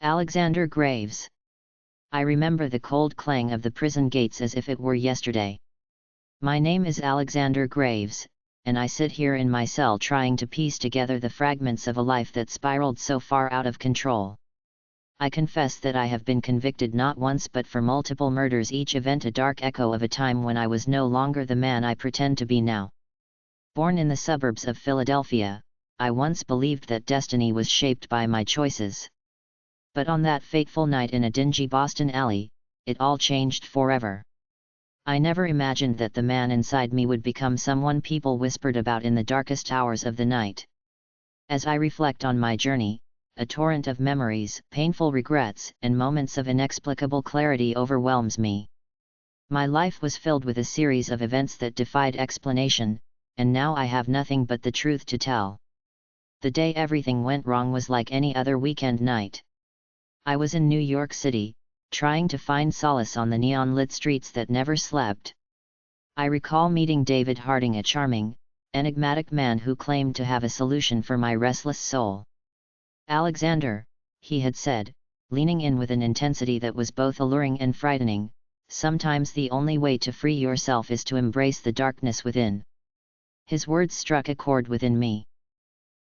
Alexander Graves. I remember the cold clang of the prison gates as if it were yesterday. My name is Alexander Graves, and I sit here in my cell trying to piece together the fragments of a life that spiraled so far out of control. I confess that I have been convicted not once but for multiple murders, each event a dark echo of a time when I was no longer the man I pretend to be now. Born in the suburbs of Philadelphia, I once believed that destiny was shaped by my choices. But on that fateful night in a dingy Boston alley, it all changed forever. I never imagined that the man inside me would become someone people whispered about in the darkest hours of the night. As I reflect on my journey, a torrent of memories, painful regrets, and moments of inexplicable clarity overwhelms me. My life was filled with a series of events that defied explanation, and now I have nothing but the truth to tell. The day everything went wrong was like any other weekend night. I was in New York City, trying to find solace on the neon-lit streets that never slept. I recall meeting David Harding, a charming, enigmatic man who claimed to have a solution for my restless soul. "Alexander," he had said, leaning in with an intensity that was both alluring and frightening, "sometimes the only way to free yourself is to embrace the darkness within." His words struck a chord within me.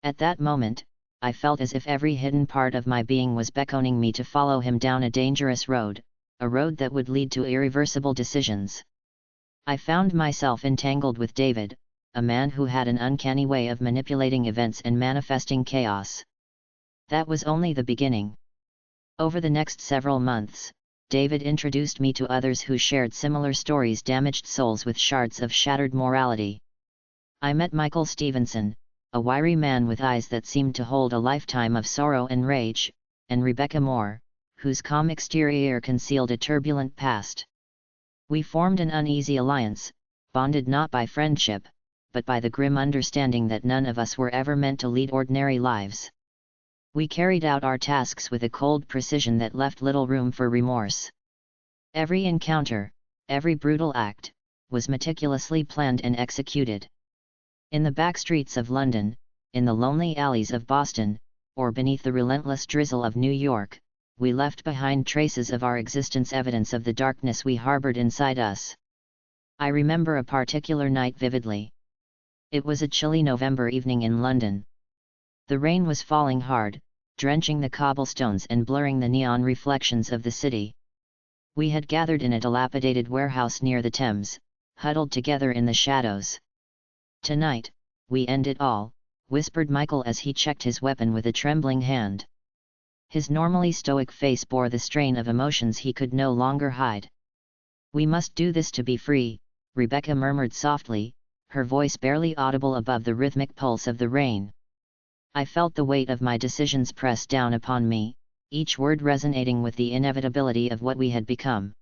At that moment, I felt as if every hidden part of my being was beckoning me to follow him down a dangerous road, a road that would lead to irreversible decisions. I found myself entangled with David, a man who had an uncanny way of manipulating events and manifesting chaos. That was only the beginning. Over the next several months, David introduced me to others who shared similar stories, damaged souls with shards of shattered morality. I met Michael Stevenson, a wiry man with eyes that seemed to hold a lifetime of sorrow and rage, and Rebecca Moore, whose calm exterior concealed a turbulent past. We formed an uneasy alliance, bonded not by friendship, but by the grim understanding that none of us were ever meant to lead ordinary lives. We carried out our tasks with a cold precision that left little room for remorse. Every encounter, every brutal act, was meticulously planned and executed. In the back streets of London, in the lonely alleys of Boston, or beneath the relentless drizzle of New York, we left behind traces of our existence, evidence of the darkness we harbored inside us. I remember a particular night vividly. It was a chilly November evening in London. The rain was falling hard, drenching the cobblestones and blurring the neon reflections of the city. We had gathered in a dilapidated warehouse near the Thames, huddled together in the shadows. "Tonight, we end it all," whispered Michael as he checked his weapon with a trembling hand. His normally stoic face bore the strain of emotions he could no longer hide. "We must do this to be free," Rebecca murmured softly, her voice barely audible above the rhythmic pulse of the rain. I felt the weight of my decisions press down upon me, each word resonating with the inevitability of what we had become.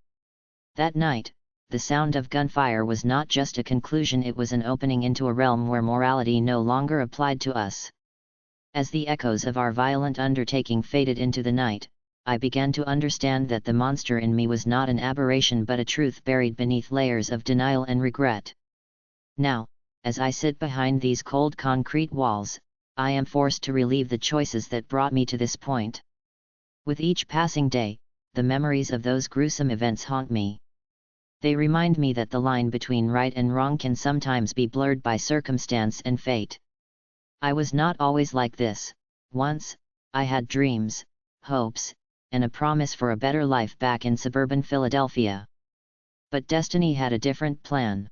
That night, the sound of gunfire was not just a conclusion, it was an opening into a realm where morality no longer applied to us. As the echoes of our violent undertaking faded into the night, I began to understand that the monster in me was not an aberration but a truth buried beneath layers of denial and regret. Now, as I sit behind these cold concrete walls, I am forced to relive the choices that brought me to this point. With each passing day, the memories of those gruesome events haunt me. They remind me that the line between right and wrong can sometimes be blurred by circumstance and fate. I was not always like this. Once, I had dreams, hopes, and a promise for a better life back in suburban Philadelphia. But destiny had a different plan.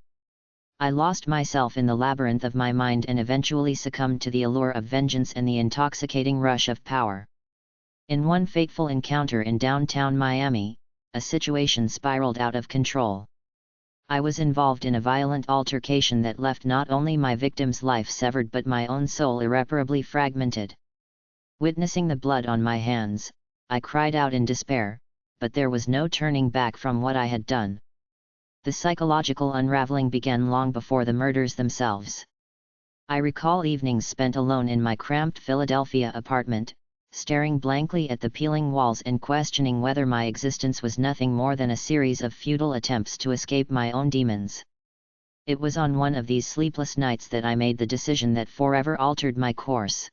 I lost myself in the labyrinth of my mind and eventually succumbed to the allure of vengeance and the intoxicating rush of power. In one fateful encounter in downtown Miami, a situation spiraled out of control. I was involved in a violent altercation that left not only my victim's life severed but my own soul irreparably fragmented. Witnessing the blood on my hands, I cried out in despair, but there was no turning back from what I had done. The psychological unraveling began long before the murders themselves. I recall evenings spent alone in my cramped Philadelphia apartment, staring blankly at the peeling walls and questioning whether my existence was nothing more than a series of futile attempts to escape my own demons. It was on one of these sleepless nights that I made the decision that forever altered my course.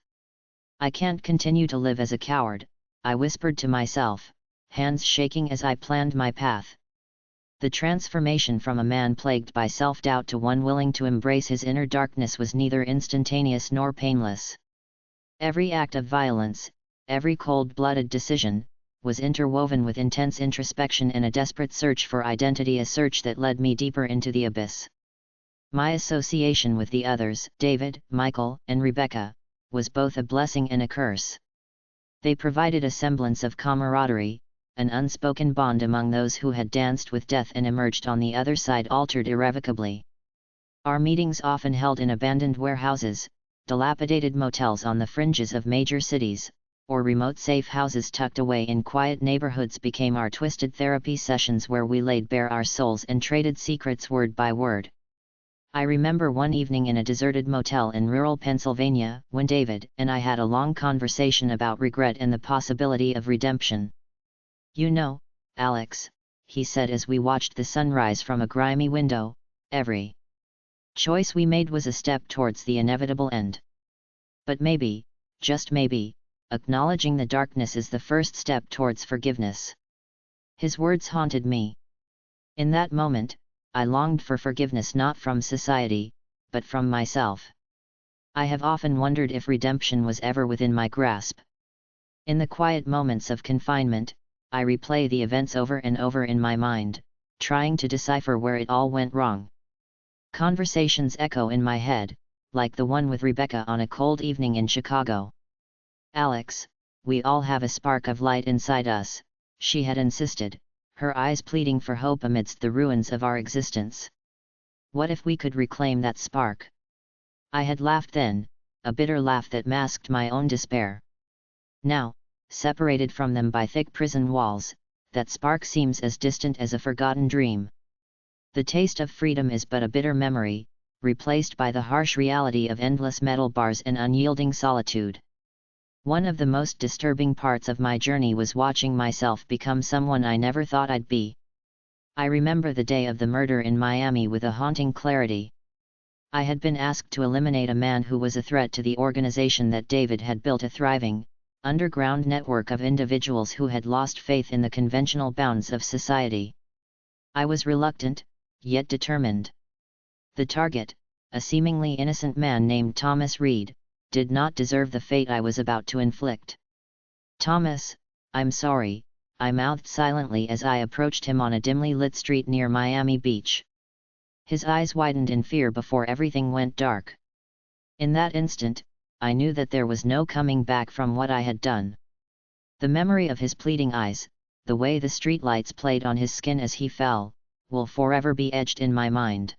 I can't continue to live as a coward, I whispered to myself, hands shaking as I planned my path. The transformation from a man plagued by self-doubt to one willing to embrace his inner darkness was neither instantaneous nor painless. Every act of violence, every cold-blooded decision, was interwoven with intense introspection and a desperate search for identity, a search that led me deeper into the abyss. My association with the others, David, Michael, and Rebecca, was both a blessing and a curse. They provided a semblance of camaraderie, an unspoken bond among those who had danced with death and emerged on the other side altered irrevocably. Our meetings, often held in abandoned warehouses, dilapidated motels on the fringes of major cities, or remote safe houses tucked away in quiet neighborhoods, became our twisted therapy sessions where we laid bare our souls and traded secrets word by word. I remember one evening in a deserted motel in rural Pennsylvania, when David and I had a long conversation about regret and the possibility of redemption. "You know, Alex," he said as we watched the sunrise from a grimy window, "every choice we made was a step towards the inevitable end. But maybe, just maybe, acknowledging the darkness is the first step towards forgiveness." His words haunted me. In that moment, I longed for forgiveness not from society, but from myself. I have often wondered if redemption was ever within my grasp. In the quiet moments of confinement, I replay the events over and over in my mind, trying to decipher where it all went wrong. Conversations echo in my head, like the one with Rebecca on a cold evening in Chicago. "Alex, we all have a spark of light inside us," she had insisted, her eyes pleading for hope amidst the ruins of our existence. What if we could reclaim that spark? I had laughed then, a bitter laugh that masked my own despair. Now, separated from them by thick prison walls, that spark seems as distant as a forgotten dream. The taste of freedom is but a bitter memory, replaced by the harsh reality of endless metal bars and unyielding solitude. One of the most disturbing parts of my journey was watching myself become someone I never thought I'd be. I remember the day of the murder in Miami with a haunting clarity. I had been asked to eliminate a man who was a threat to the organization that David had built, a thriving, underground network of individuals who had lost faith in the conventional bounds of society. I was reluctant, yet determined. The target, a seemingly innocent man named Thomas Reed, did not deserve the fate I was about to inflict. "Thomas, I'm sorry," I mouthed silently as I approached him on a dimly lit street near Miami Beach. His eyes widened in fear before everything went dark. In that instant, I knew that there was no coming back from what I had done. The memory of his pleading eyes, the way the streetlights played on his skin as he fell, will forever be etched in my mind.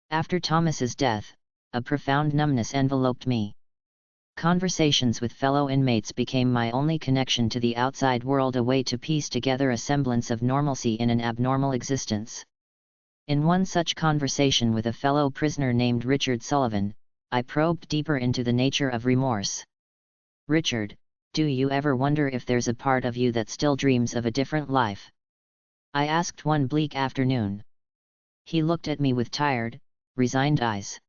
After Thomas's death, a profound numbness enveloped me. Conversations with fellow inmates became my only connection to the outside world, a way to piece together a semblance of normalcy in an abnormal existence. In one such conversation with a fellow prisoner named Richard Sullivan, I probed deeper into the nature of remorse. "Richard, do you ever wonder if there's a part of you that still dreams of a different life?" I asked one bleak afternoon. He looked at me with tired, resigned eyes.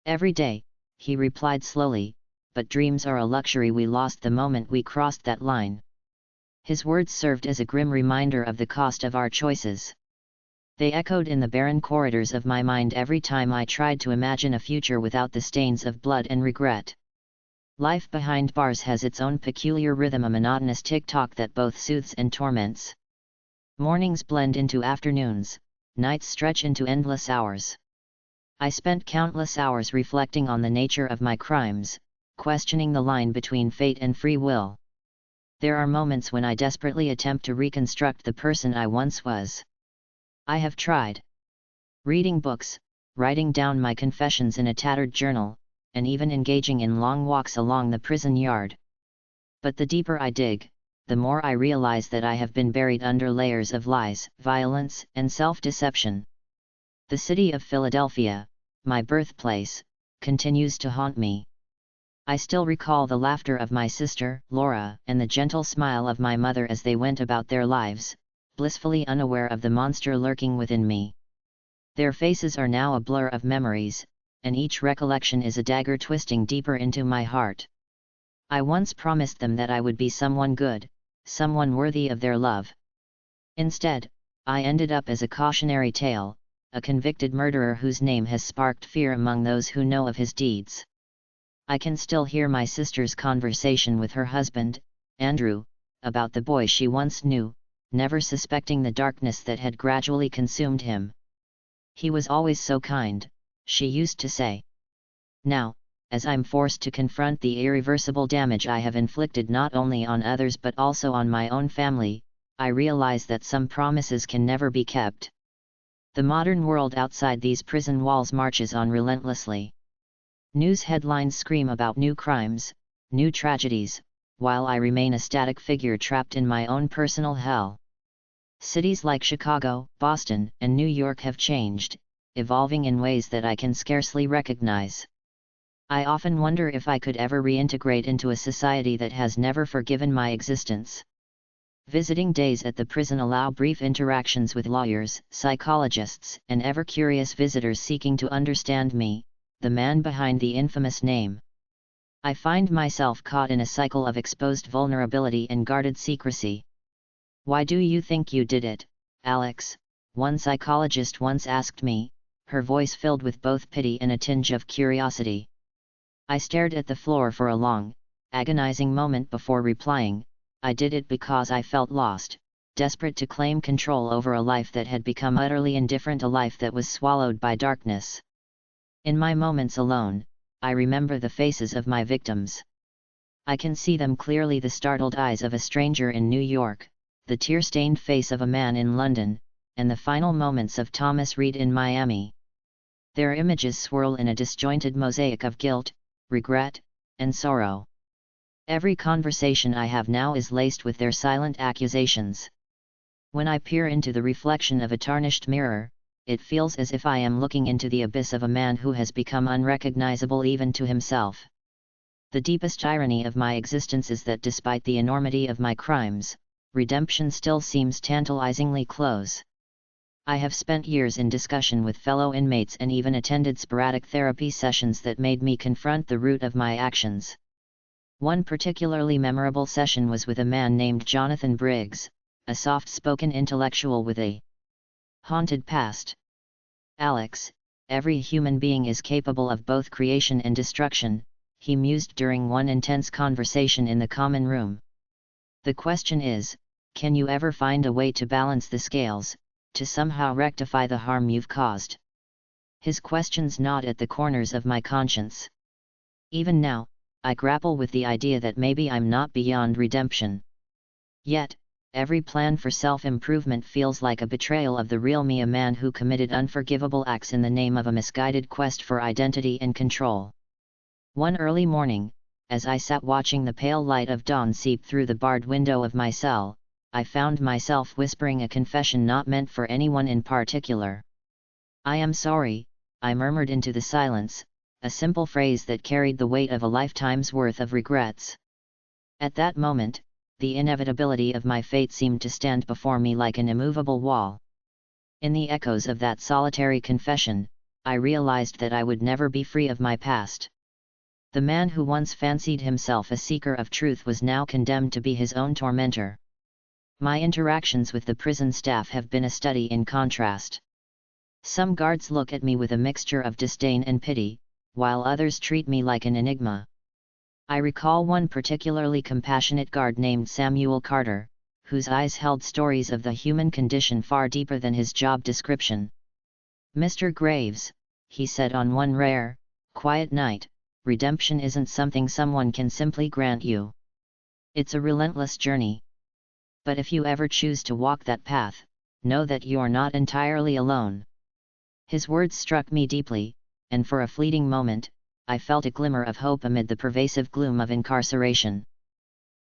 "Every day," he replied slowly, "but dreams are a luxury we lost the moment we crossed that line." His words served as a grim reminder of the cost of our choices. They echoed in the barren corridors of my mind every time I tried to imagine a future without the stains of blood and regret. Life behind bars has its own peculiar rhythm, a monotonous tick-tock that both soothes and torments. Mornings blend into afternoons, nights stretch into endless hours. I spent countless hours reflecting on the nature of my crimes, questioning the line between fate and free will. There are moments when I desperately attempt to reconstruct the person I once was. I have tried reading books, writing down my confessions in a tattered journal, and even engaging in long walks along the prison yard. But the deeper I dig, the more I realize that I have been buried under layers of lies, violence, and self-deception. The city of Philadelphia, my birthplace, continues to haunt me. I still recall the laughter of my sister, Laura, and the gentle smile of my mother as they went about their lives, blissfully unaware of the monster lurking within me. Their faces are now a blur of memories, and each recollection is a dagger twisting deeper into my heart. I once promised them that I would be someone good, someone worthy of their love. Instead, I ended up as a cautionary tale, a convicted murderer whose name has sparked fear among those who know of his deeds. I can still hear my sister's conversation with her husband, Andrew, about the boy she once knew, never suspecting the darkness that had gradually consumed him. "He was always so kind," she used to say. Now, as I'm forced to confront the irreversible damage I have inflicted not only on others but also on my own family, I realize that some promises can never be kept. The modern world outside these prison walls marches on relentlessly. News headlines scream about new crimes, new tragedies, while I remain a static figure trapped in my own personal hell. Cities like Chicago, Boston, and New York have changed, evolving in ways that I can scarcely recognize. I often wonder if I could ever reintegrate into a society that has never forgiven my existence. Visiting days at the prison allow brief interactions with lawyers, psychologists, and ever-curious visitors seeking to understand me, the man behind the infamous name. I find myself caught in a cycle of exposed vulnerability and guarded secrecy. "Why do you think you did it, Alex?" one psychologist once asked me, her voice filled with both pity and a tinge of curiosity. I stared at the floor for a long, agonizing moment before replying. I did it because I felt lost, desperate to claim control over a life that had become utterly indifferent, a life that was swallowed by darkness. In my moments alone, I remember the faces of my victims. I can see them clearly: the startled eyes of a stranger in New York, the tear-stained face of a man in London, and the final moments of Thomas Reed in Miami. Their images swirl in a disjointed mosaic of guilt, regret, and sorrow. Every conversation I have now is laced with their silent accusations. When I peer into the reflection of a tarnished mirror, it feels as if I am looking into the abyss of a man who has become unrecognizable even to himself. The deepest irony of my existence is that despite the enormity of my crimes, redemption still seems tantalizingly close. I have spent years in discussion with fellow inmates and even attended sporadic therapy sessions that made me confront the root of my actions. One particularly memorable session was with a man named Jonathan Briggs, a soft-spoken intellectual with a haunted past. "Alex, every human being is capable of both creation and destruction," he mused during one intense conversation in the common room. "The question is, can you ever find a way to balance the scales, to somehow rectify the harm you've caused?" His questions gnawed at the corners of my conscience. Even now, I grapple with the idea that maybe I'm not beyond redemption. Yet, every plan for self-improvement feels like a betrayal of the real me, a man who committed unforgivable acts in the name of a misguided quest for identity and control. One early morning, as I sat watching the pale light of dawn seep through the barred window of my cell, I found myself whispering a confession not meant for anyone in particular. "I am sorry," I murmured into the silence, a simple phrase that carried the weight of a lifetime's worth of regrets. At that moment, the inevitability of my fate seemed to stand before me like an immovable wall. In the echoes of that solitary confession, I realized that I would never be free of my past. The man who once fancied himself a seeker of truth was now condemned to be his own tormentor. My interactions with the prison staff have been a study in contrast. Some guards look at me with a mixture of disdain and pity, while others treat me like an enigma. I recall one particularly compassionate guard named Samuel Carter, whose eyes held stories of the human condition far deeper than his job description. "Mr. Graves," he said on one rare, quiet night, "redemption isn't something someone can simply grant you. It's a relentless journey. But if you ever choose to walk that path, know that you're not entirely alone." His words struck me deeply, and for a fleeting moment, I felt a glimmer of hope amid the pervasive gloom of incarceration.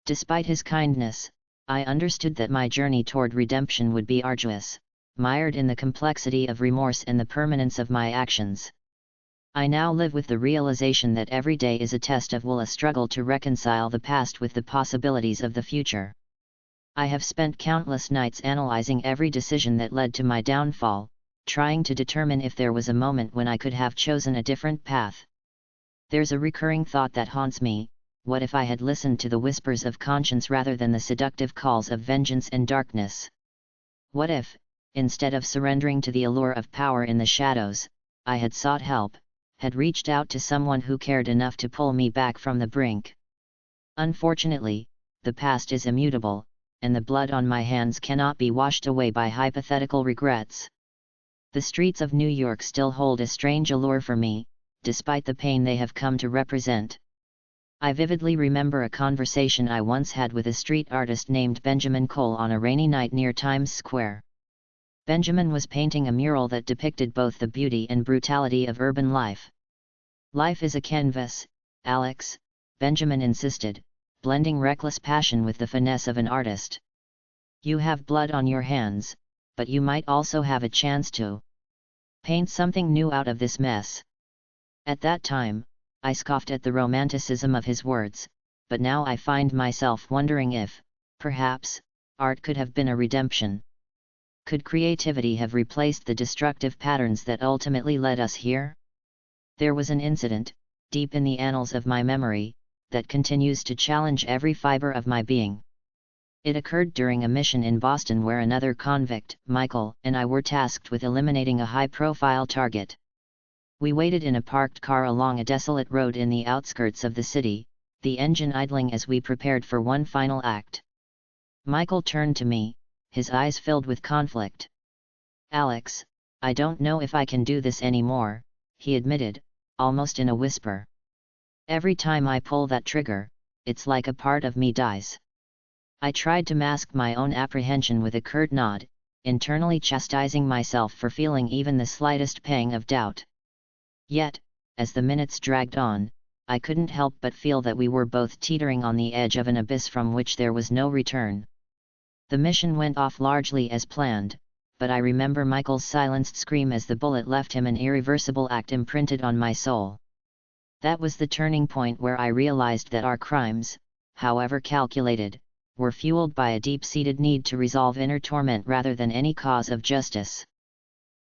Despite his kindness, I understood that my journey toward redemption would be arduous, mired in the complexity of remorse and the permanence of my actions. I now live with the realization that every day is a test of will, a struggle to reconcile the past with the possibilities of the future. I have spent countless nights analyzing every decision that led to my downfall, trying to determine if there was a moment when I could have chosen a different path. There's a recurring thought that haunts me: what if I had listened to the whispers of conscience rather than the seductive calls of vengeance and darkness? What if, instead of surrendering to the allure of power in the shadows, I had sought help, had reached out to someone who cared enough to pull me back from the brink? Unfortunately, the past is immutable, and the blood on my hands cannot be washed away by hypothetical regrets. The streets of New York still hold a strange allure for me, despite the pain they have come to represent. I vividly remember a conversation I once had with a street artist named Benjamin Cole on a rainy night near Times Square. Benjamin was painting a mural that depicted both the beauty and brutality of urban life. "Life is a canvas, Alex," Benjamin insisted, blending reckless passion with the finesse of an artist. "You have blood on your hands, but you might also have a chance to paint something new out of this mess." At that time, I scoffed at the romanticism of his words, but now I find myself wondering if, perhaps, art could have been a redemption. Could creativity have replaced the destructive patterns that ultimately led us here? There was an incident, deep in the annals of my memory, that continues to challenge every fiber of my being. It occurred during a mission in Boston where another convict, Michael, and I were tasked with eliminating a high-profile target. We waited in a parked car along a desolate road in the outskirts of the city, the engine idling as we prepared for one final act. Michael turned to me, his eyes filled with conflict. "Alex, I don't know if I can do this anymore," he admitted, almost in a whisper. "Every time I pull that trigger, it's like a part of me dies." I tried to mask my own apprehension with a curt nod, internally chastising myself for feeling even the slightest pang of doubt. Yet, as the minutes dragged on, I couldn't help but feel that we were both teetering on the edge of an abyss from which there was no return. The mission went off largely as planned, but I remember Michael's silenced scream as the bullet left him, an irreversible act imprinted on my soul. That was the turning point where I realized that our crimes, however calculated, were fueled by a deep-seated need to resolve inner torment rather than any cause of justice.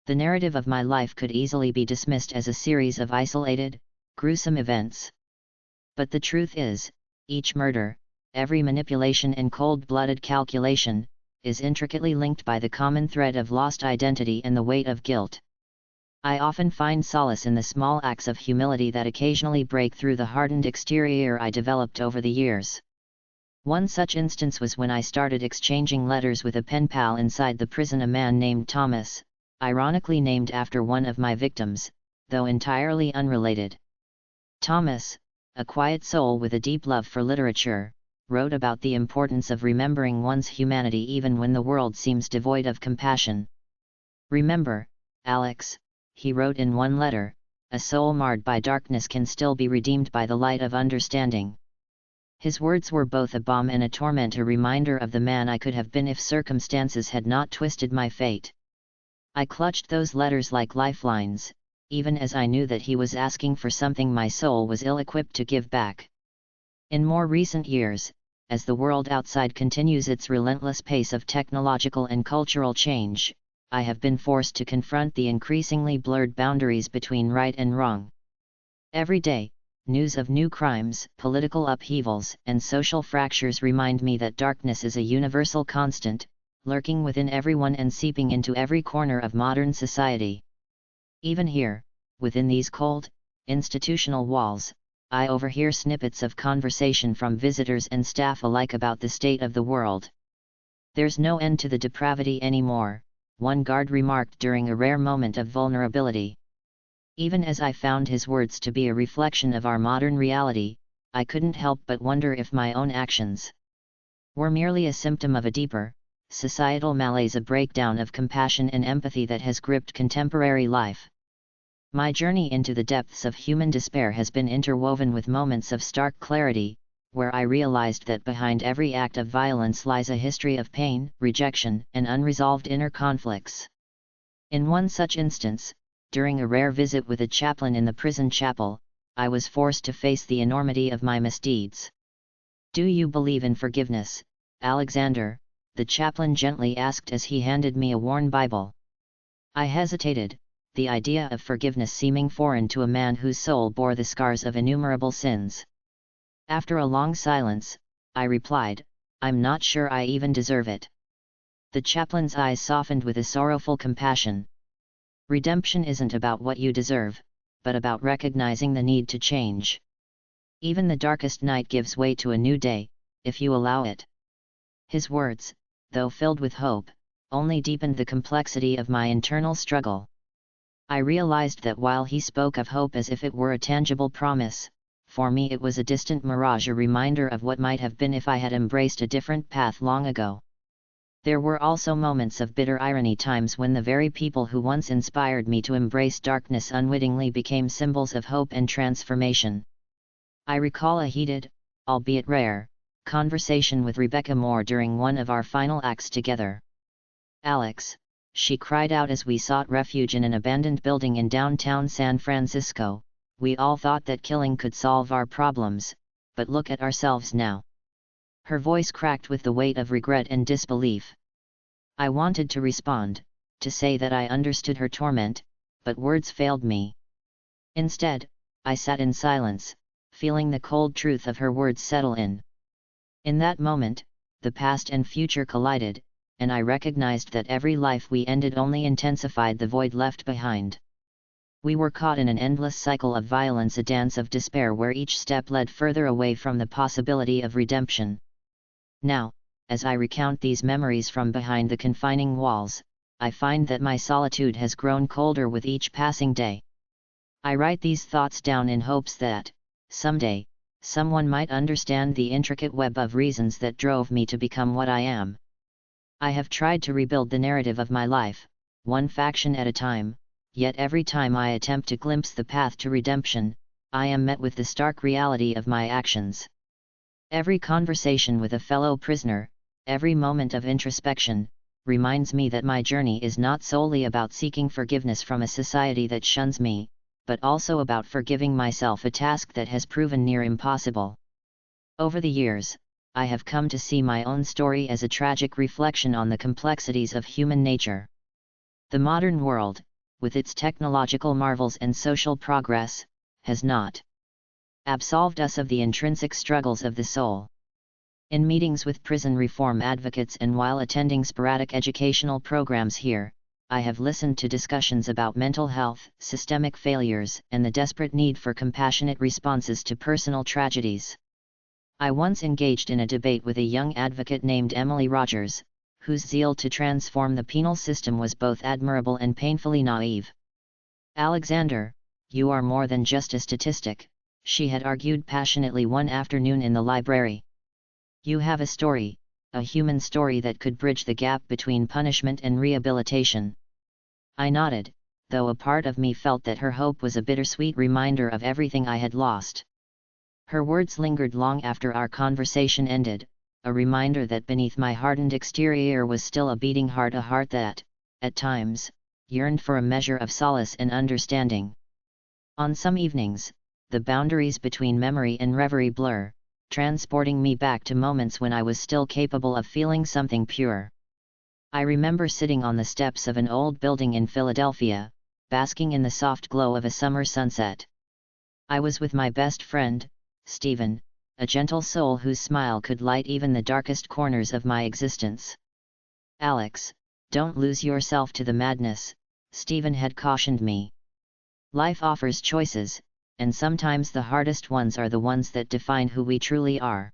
The narrative of my life could easily be dismissed as a series of isolated, gruesome events. But the truth is, each murder, every manipulation and cold-blooded calculation, is intricately linked by the common thread of lost identity and the weight of guilt. I often find solace in the small acts of humility that occasionally break through the hardened exterior I developed over the years. One such instance was when I started exchanging letters with a pen pal inside the prison, a man named Thomas, ironically named after one of my victims, though entirely unrelated. Thomas, a quiet soul with a deep love for literature, wrote about the importance of remembering one's humanity even when the world seems devoid of compassion. "Remember, Alex," he wrote in one letter, "a soul marred by darkness can still be redeemed by the light of understanding." His words were both a balm and a torment, a reminder of the man I could have been if circumstances had not twisted my fate. I clutched those letters like lifelines, even as I knew that he was asking for something my soul was ill-equipped to give back. In more recent years, as the world outside continues its relentless pace of technological and cultural change, I have been forced to confront the increasingly blurred boundaries between right and wrong. Every day, news of new crimes, political upheavals, and social fractures remind me that darkness is a universal constant, lurking within everyone and seeping into every corner of modern society. Even here, within these cold, institutional walls, I overhear snippets of conversation from visitors and staff alike about the state of the world. "There's no end to the depravity anymore," one guard remarked during a rare moment of vulnerability. Even as I found his words to be a reflection of our modern reality, I couldn't help but wonder if my own actions were merely a symptom of a deeper, societal malaise, a breakdown of compassion and empathy that has gripped contemporary life. My journey into the depths of human despair has been interwoven with moments of stark clarity, where I realized that behind every act of violence lies a history of pain, rejection, and unresolved inner conflicts. In one such instance, during a rare visit with a chaplain in the prison chapel, I was forced to face the enormity of my misdeeds. "Do you believe in forgiveness, Alexander?" the chaplain gently asked as he handed me a worn Bible. I hesitated, the idea of forgiveness seeming foreign to a man whose soul bore the scars of innumerable sins. After a long silence, I replied, "I'm not sure I even deserve it." The chaplain's eyes softened with a sorrowful compassion. Redemption isn't about what you deserve, but about recognizing the need to change. Even the darkest night gives way to a new day, if you allow it. His words, though filled with hope, only deepened the complexity of my internal struggle. I realized that while he spoke of hope as if it were a tangible promise, for me it was a distant mirage, a reminder of what might have been if I had embraced a different path long ago. There were also moments of bitter irony, times when the very people who once inspired me to embrace darkness unwittingly became symbols of hope and transformation. I recall a heated, albeit rare, conversation with Rebecca Moore during one of our final acts together. "Alex," she cried out as we sought refuge in an abandoned building in downtown San Francisco, "we all thought that killing could solve our problems, but look at ourselves now." Her voice cracked with the weight of regret and disbelief. I wanted to respond, to say that I understood her torment, but words failed me. Instead, I sat in silence, feeling the cold truth of her words settle in. In that moment, the past and future collided, and I recognized that every life we ended only intensified the void left behind. We were caught in an endless cycle of violence, a dance of despair where each step led further away from the possibility of redemption. Now, as I recount these memories from behind the confining walls, I find that my solitude has grown colder with each passing day. I write these thoughts down in hopes that, someday, someone might understand the intricate web of reasons that drove me to become what I am. I have tried to rebuild the narrative of my life, one faction at a time, yet every time I attempt to glimpse the path to redemption, I am met with the stark reality of my actions. Every conversation with a fellow prisoner, every moment of introspection, reminds me that my journey is not solely about seeking forgiveness from a society that shuns me, but also about forgiving myself, a task that has proven near impossible. Over the years, I have come to see my own story as a tragic reflection on the complexities of human nature. The modern world, with its technological marvels and social progress, has not absolved us of the intrinsic struggles of the soul. In meetings with prison reform advocates and while attending sporadic educational programs here, I have listened to discussions about mental health, systemic failures, and the desperate need for compassionate responses to personal tragedies. I once engaged in a debate with a young advocate named Emily Rogers, whose zeal to transform the penal system was both admirable and painfully naive. "Alexander, you are more than just a statistic," she had argued passionately one afternoon in the library. "You have a story, a human story that could bridge the gap between punishment and rehabilitation." I nodded, though a part of me felt that her hope was a bittersweet reminder of everything I had lost. Her words lingered long after our conversation ended, a reminder that beneath my hardened exterior was still a beating heart, a heart that, at times, yearned for a measure of solace and understanding. On some evenings, the boundaries between memory and reverie blur, transporting me back to moments when I was still capable of feeling something pure. I remember sitting on the steps of an old building in Philadelphia, basking in the soft glow of a summer sunset. I was with my best friend, Stephen, a gentle soul whose smile could light even the darkest corners of my existence. "Alex, don't lose yourself to the madness," Stephen had cautioned me. "Life offers choices, and sometimes the hardest ones are the ones that define who we truly are."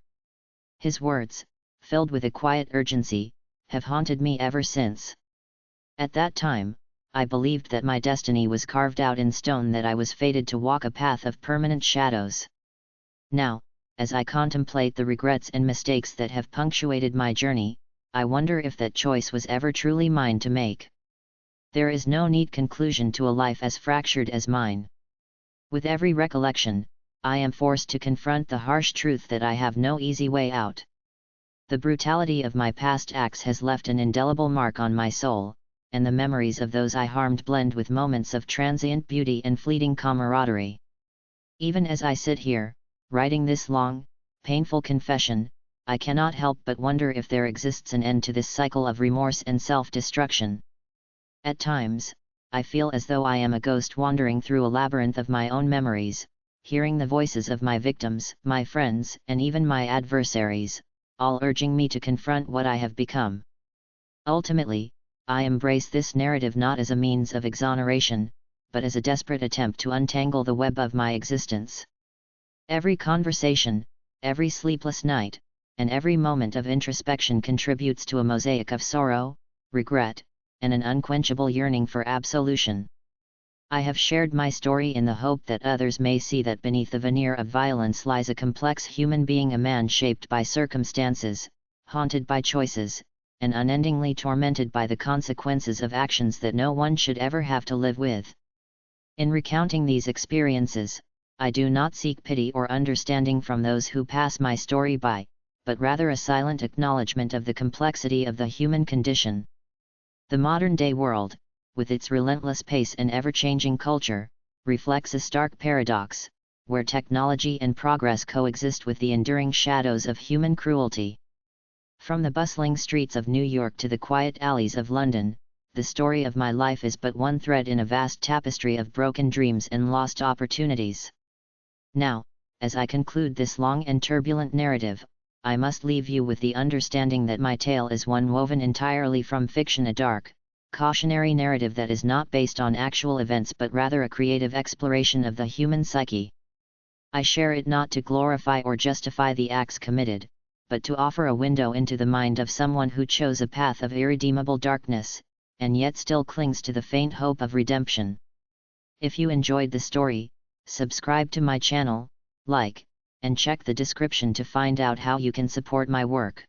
His words, filled with a quiet urgency, have haunted me ever since. At that time, I believed that my destiny was carved out in stone, that I was fated to walk a path of permanent shadows. Now, as I contemplate the regrets and mistakes that have punctuated my journey, I wonder if that choice was ever truly mine to make. There is no neat conclusion to a life as fractured as mine. With every recollection, I am forced to confront the harsh truth that I have no easy way out. The brutality of my past acts has left an indelible mark on my soul, and the memories of those I harmed blend with moments of transient beauty and fleeting camaraderie. Even as I sit here, writing this long, painful confession, I cannot help but wonder if there exists an end to this cycle of remorse and self-destruction. At times, I feel as though I am a ghost wandering through a labyrinth of my own memories, hearing the voices of my victims, my friends, and even my adversaries, all urging me to confront what I have become. Ultimately, I embrace this narrative not as a means of exoneration, but as a desperate attempt to untangle the web of my existence. Every conversation, every sleepless night, and every moment of introspection contributes to a mosaic of sorrow, regret, and an unquenchable yearning for absolution. I have shared my story in the hope that others may see that beneath the veneer of violence lies a complex human being, a man shaped by circumstances, haunted by choices, and unendingly tormented by the consequences of actions that no one should ever have to live with. In recounting these experiences, I do not seek pity or understanding from those who pass my story by, but rather a silent acknowledgement of the complexity of the human condition. The modern-day world, with its relentless pace and ever-changing culture, reflects a stark paradox, where technology and progress coexist with the enduring shadows of human cruelty. From the bustling streets of New York to the quiet alleys of London, the story of my life is but one thread in a vast tapestry of broken dreams and lost opportunities. Now, as I conclude this long and turbulent narrative, I must leave you with the understanding that my tale is one woven entirely from fiction, a dark, cautionary narrative that is not based on actual events but rather a creative exploration of the human psyche. I share it not to glorify or justify the acts committed, but to offer a window into the mind of someone who chose a path of irredeemable darkness, and yet still clings to the faint hope of redemption. If you enjoyed the story, subscribe to my channel, like, and check the description to find out how you can support my work.